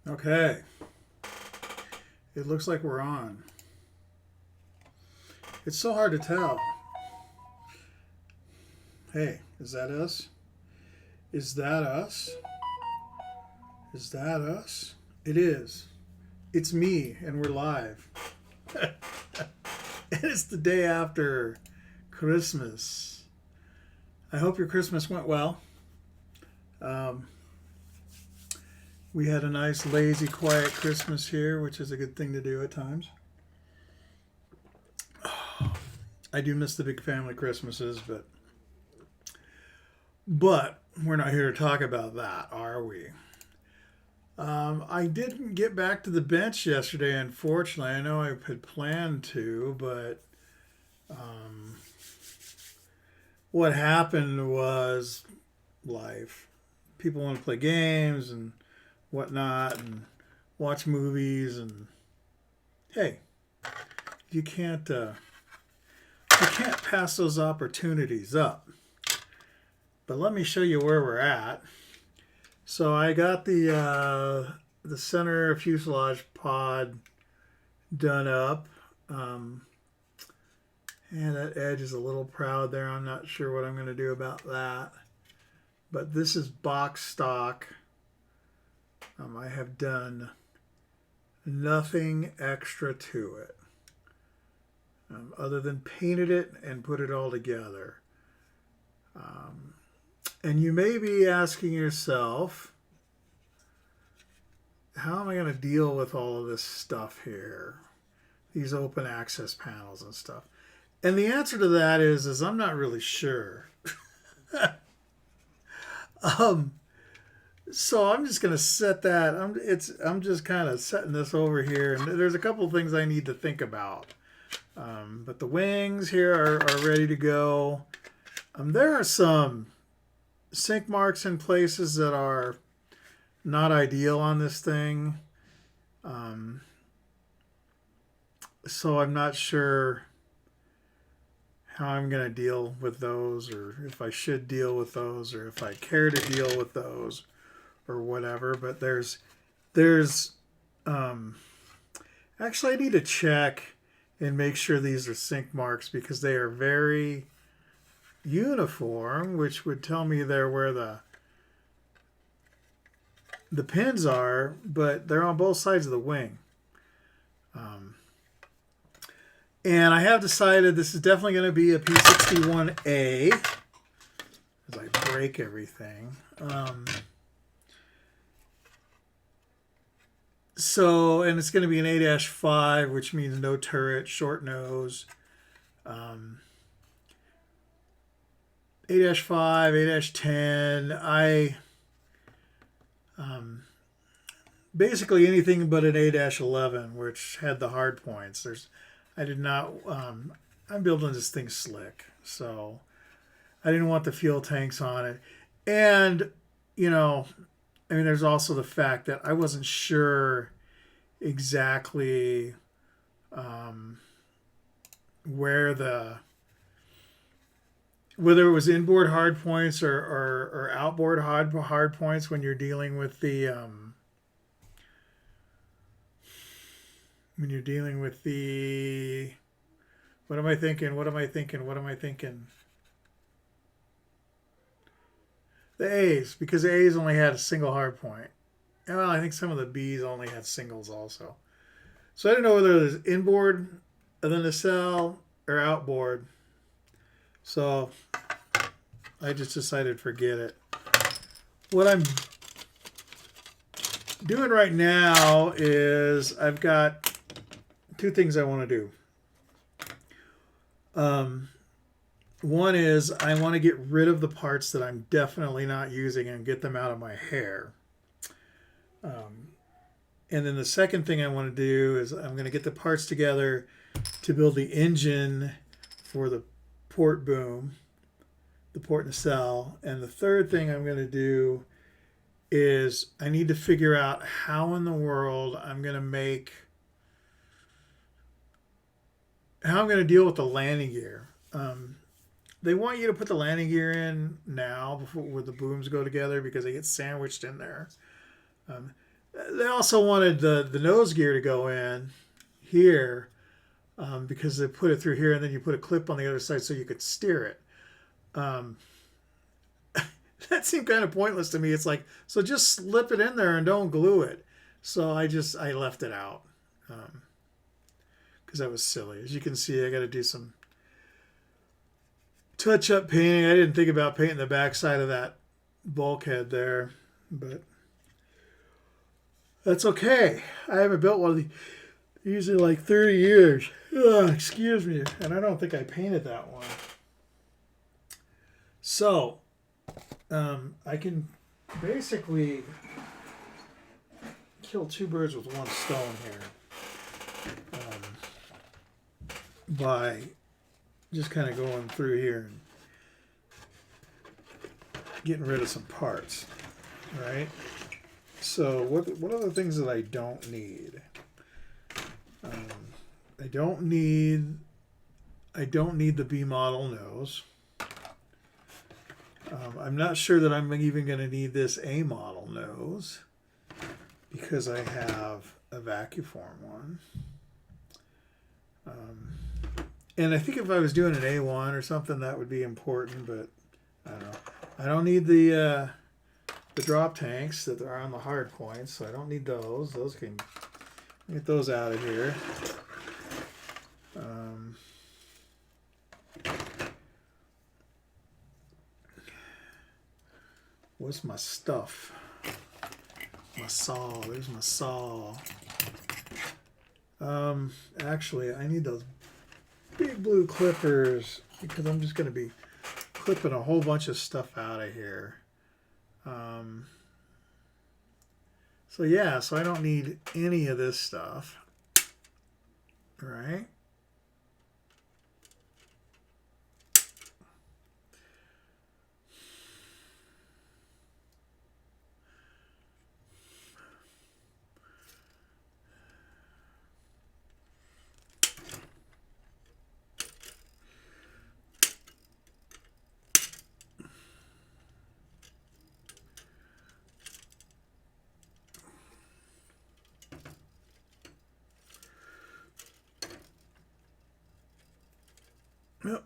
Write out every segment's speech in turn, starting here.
Okay, it looks like we're on. It's so hard to tell. Hey, is that us? Is that us? Is that us? It is. It's me, and we're live. And it's the day after Christmas. I hope your Christmas went well. Um, we had a nice, lazy, quiet Christmas here, which is a good thing to do at times. I do miss the big family Christmases, but we're not here to talk about that, are we? I didn't get back to the bench yesterday, unfortunately. I know I had planned to, but what happened was life. People want to play games and whatnot and watch movies, and hey, you can't pass those opportunities up. But let me show you where we're at. So I got the center fuselage pod done up. And that edge is a little proud there. I'm not sure what I'm going to do about that. But this is box stock. I have done nothing extra to it. Other than painted it and put it all together. And you may be asking yourself, how am I going to deal with all of this stuff here? These open access panels and stuff. And the answer to that is I'm not really sure. So I'm just going to set that. I'm just kind of setting this over here. And there's a couple of things I need to think about. But the wings here are ready to go. There are some sink marks in places that are not ideal on this thing. So I'm not sure how I'm going to deal with those, or if I should deal with those, or if I care to deal with those, or whatever. But actually, I need to check and make sure these are sink marks, because they are very uniform, which would tell me they're where the pins are, but they're on both sides of the wing. And I have decided this is definitely going to be a P-61A, as I break everything. And it's going to be an A-5, which means no turret, short nose. A-5, A-10. Basically anything but an A-11, which had the hard points. I did not. I'm building this thing slick, so I didn't want the fuel tanks on it. And there's also the fact that I wasn't sure exactly whether it was inboard hard points or outboard hard points when you're dealing with the what am I thinking? The A's, because the A's only had a single hard point. Well, I think some of the B's only had singles also. So I don't know whether it was inboard of the nacelle or outboard. So I just decided forget it. What I'm doing right now is I've got two things I want to do. One is I want to get rid of the parts that I'm definitely not using and get them out of my hair. And then the second thing I want to do is I'm going to get the parts together to build the engine for the port boom, the port nacelle. And the third thing I'm going to do is I need to figure out how in the world I'm going to deal with the landing gear. They want you to put the landing gear in now before the booms go together, because they get sandwiched in there. They also wanted the nose gear to go in here because they put it through here and then you put a clip on the other side so you could steer it. Um, that seemed kind of pointless to me. It's like, so just slip it in there and don't glue it. So I left it out because that was silly. As you can see, I got to do some touch-up painting. I didn't think about painting the backside of that bulkhead there, but that's okay. I haven't built one of these usually like 30 years. Ugh, excuse me. And I don't think I painted that one. So, I can basically kill two birds with one stone here by just kind of going through here and getting rid of some parts, right? So what are the things that I don't need? I don't need the B model nose. I'm not sure that I'm even going to need this A model nose because I have a vacuform one. And I think if I was doing an A1 or something, that would be important, but I don't know. I don't need the drop tanks that are on the hard points, so I don't need those. Those can get those out of here. What's my stuff? My saw. There's my saw. Actually, I need those big blue clippers because I'm just going to be clipping a whole bunch of stuff out of here. So yeah, so I don't need any of this stuff, right? Yep.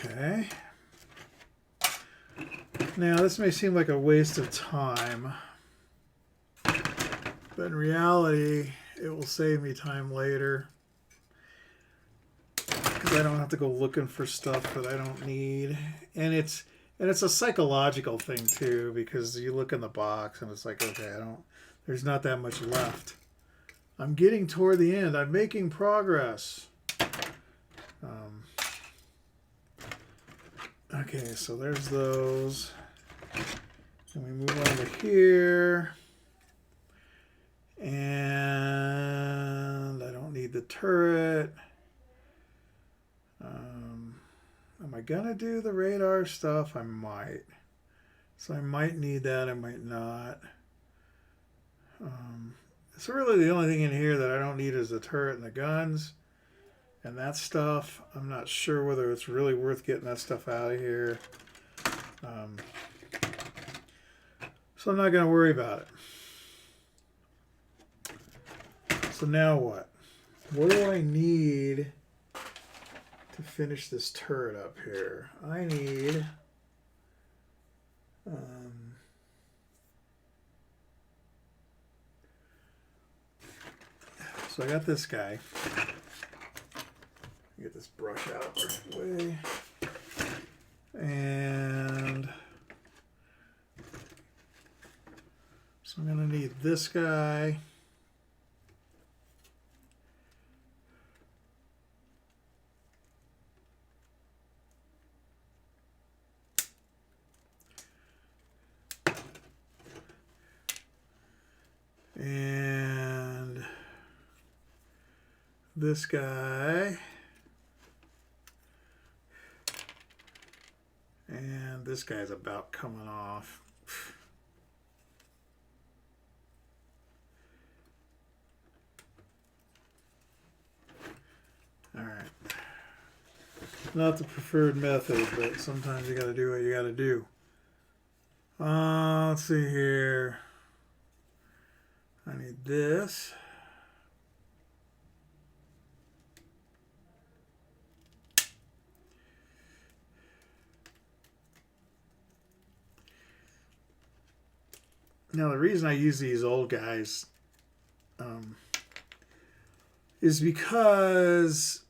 Okay. Now, this may seem like a waste of time, but in reality, it will save me time later because I don't have to go looking for stuff that I don't need. And it's a psychological thing too, because you look in the box and it's like, okay, there's not that much left. I'm getting toward the end. I'm making progress. Okay, so there's those. And we move on to here. And I don't need the turret. Am I going to do the radar stuff? I might. So I might need that. I might not. So really the only thing in here that I don't need is the turret and the guns. And that stuff, I'm not sure whether it's really worth getting that stuff out of here. So I'm not going to worry about it. So now what? What do I need to finish this turret up here? I need... so I got this guy. Get this brush out of the way. And so I'm going to need this guy. this guy. And this guy's about coming off. All right. Not the preferred method, but sometimes you got to do what you got to do. Let's see here. I need this. Now, the reason I use these old guys is because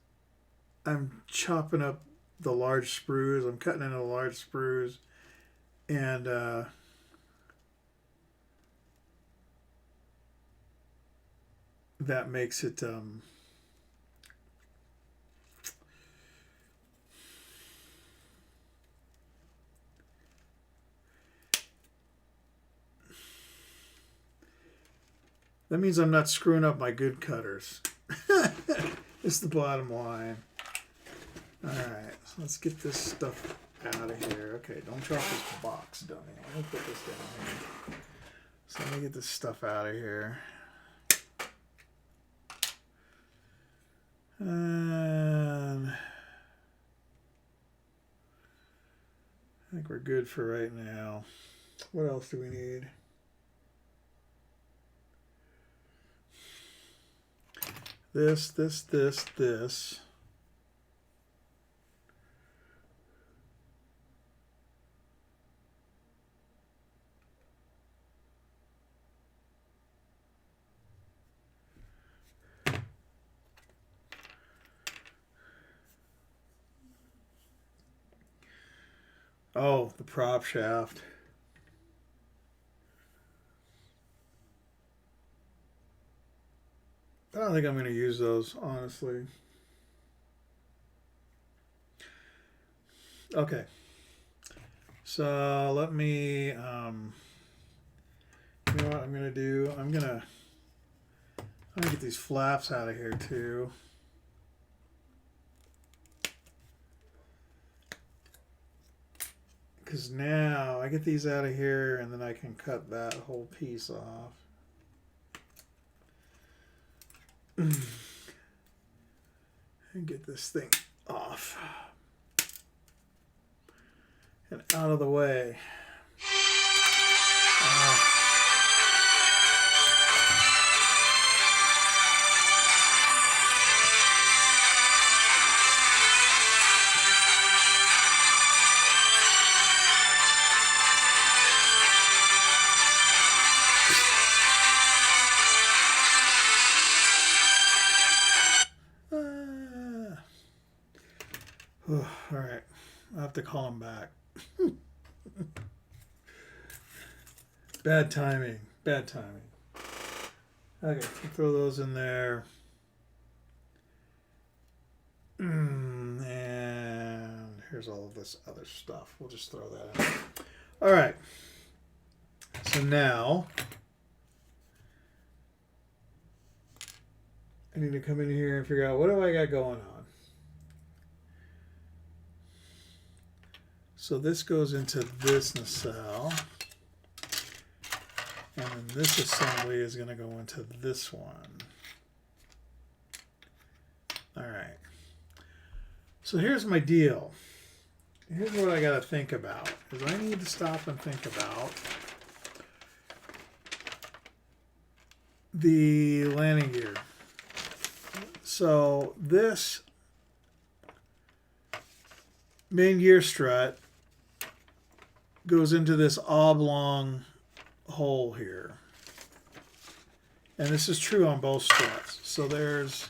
I'm chopping up the large sprues. I'm cutting into the large sprues, and that makes it that means I'm not screwing up my good cutters. It's the bottom line. All right, so let's get this stuff out of here. Okay, don't drop this box, dummy. Let me put this down here. So let me get this stuff out of here. And I think we're good for right now. What else do we need? This. Oh, the prop shaft. I don't think I'm going to use those, honestly. Okay. So let me, you know what I'm going to do? I'm going to get these flaps out of here too. Because now I get these out of here and then I can cut that whole piece off. And get this thing off and out of the way. All right, I have to call him back. Bad timing. Bad timing. Okay, throw those in there. And here's all of this other stuff. We'll just throw that in. All right. So now I need to come in here and figure out what do I got going on. So this goes into this nacelle, and then this assembly is going to go into this one. All right. So here's my deal. Here's what I got to think about, is I need to stop and think about the landing gear. So this main gear strut goes into this oblong hole here. And this is true on both struts. So there's,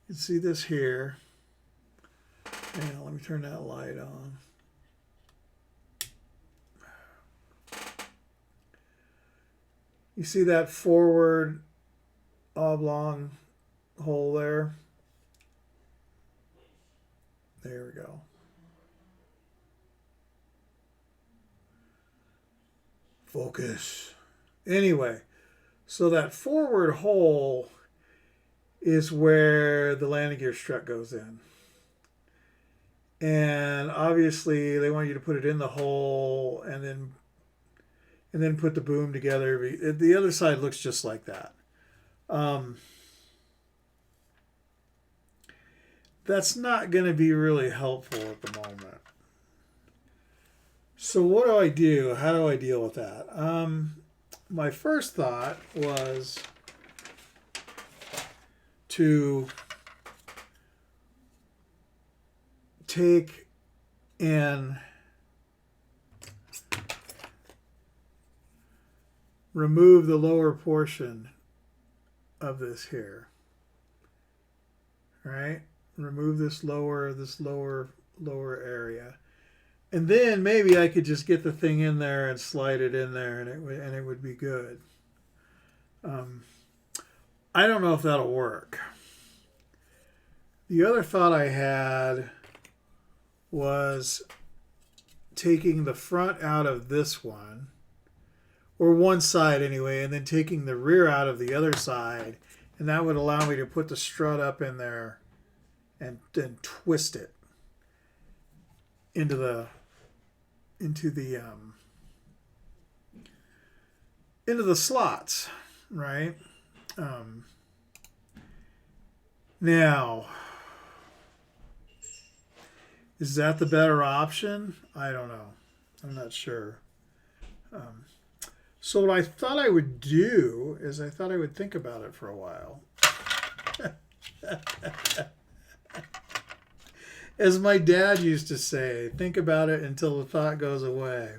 you can see this here. And let me turn that light on. You see that forward oblong hole there? There we go. Focus. Anyway, so that forward hole is where the landing gear strut goes in. And obviously they want you to put it in the hole and then put the boom together. The other side looks just like that. That's not going to be really helpful at the moment. So what do I do? How do I deal with that? My first thought was to take and remove the lower portion of this here. Right? Remove this lower area. And then maybe I could just get the thing in there and slide it in there, and it would be good. I don't know if that'll work. The other thought I had was taking the front out of this one, or one side anyway, and then taking the rear out of the other side, and that would allow me to put the strut up in there and then twist it into the slots, right? Now, is that the better option? I don't know. I'm not sure. So what I thought I would do is I thought I would think about it for a while. As my dad used to say, think about it until the thought goes away.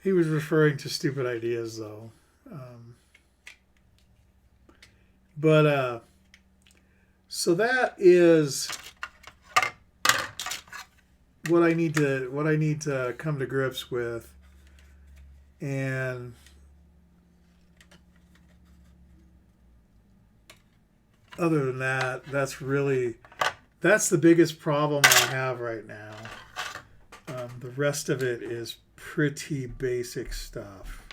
He was referring to stupid ideas, though. So that is what I need to come to grips with, and other than that, that's the biggest problem I have right now. The rest of it is pretty basic stuff.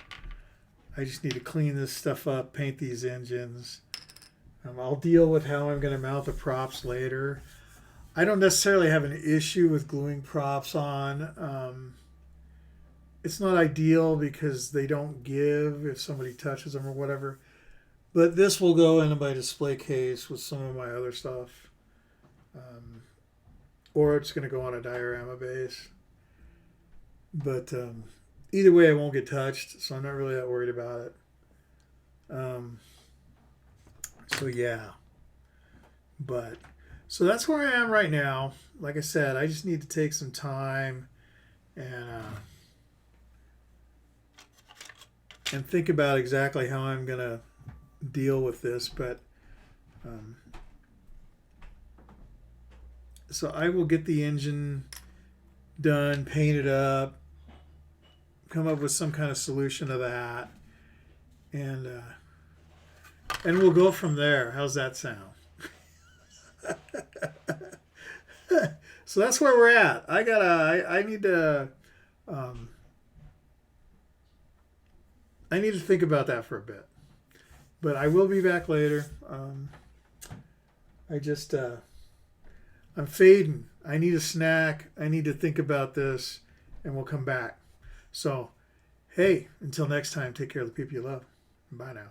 I just need to clean this stuff up, paint these engines. I'll deal with how I'm going to mount the props later. I don't necessarily have an issue with gluing props on. It's not ideal because they don't give if somebody touches them or whatever. But this will go into my display case with some of my other stuff. Or it's going to go on a diorama base. But either way, it won't get touched, so I'm not really that worried about it. So yeah. So that's where I am right now. Like I said, I just need to take some time and think about exactly how I'm going to deal with this. But so I will get the engine done, paint it up, come up with some kind of solution to that, and we'll go from there. How's that sound? So that's where we're at. I need to think about that for a bit, but I will be back later. I'm fading. I need a snack. I need to think about this, and we'll come back. So, hey, until next time, take care of the people you love. Bye now.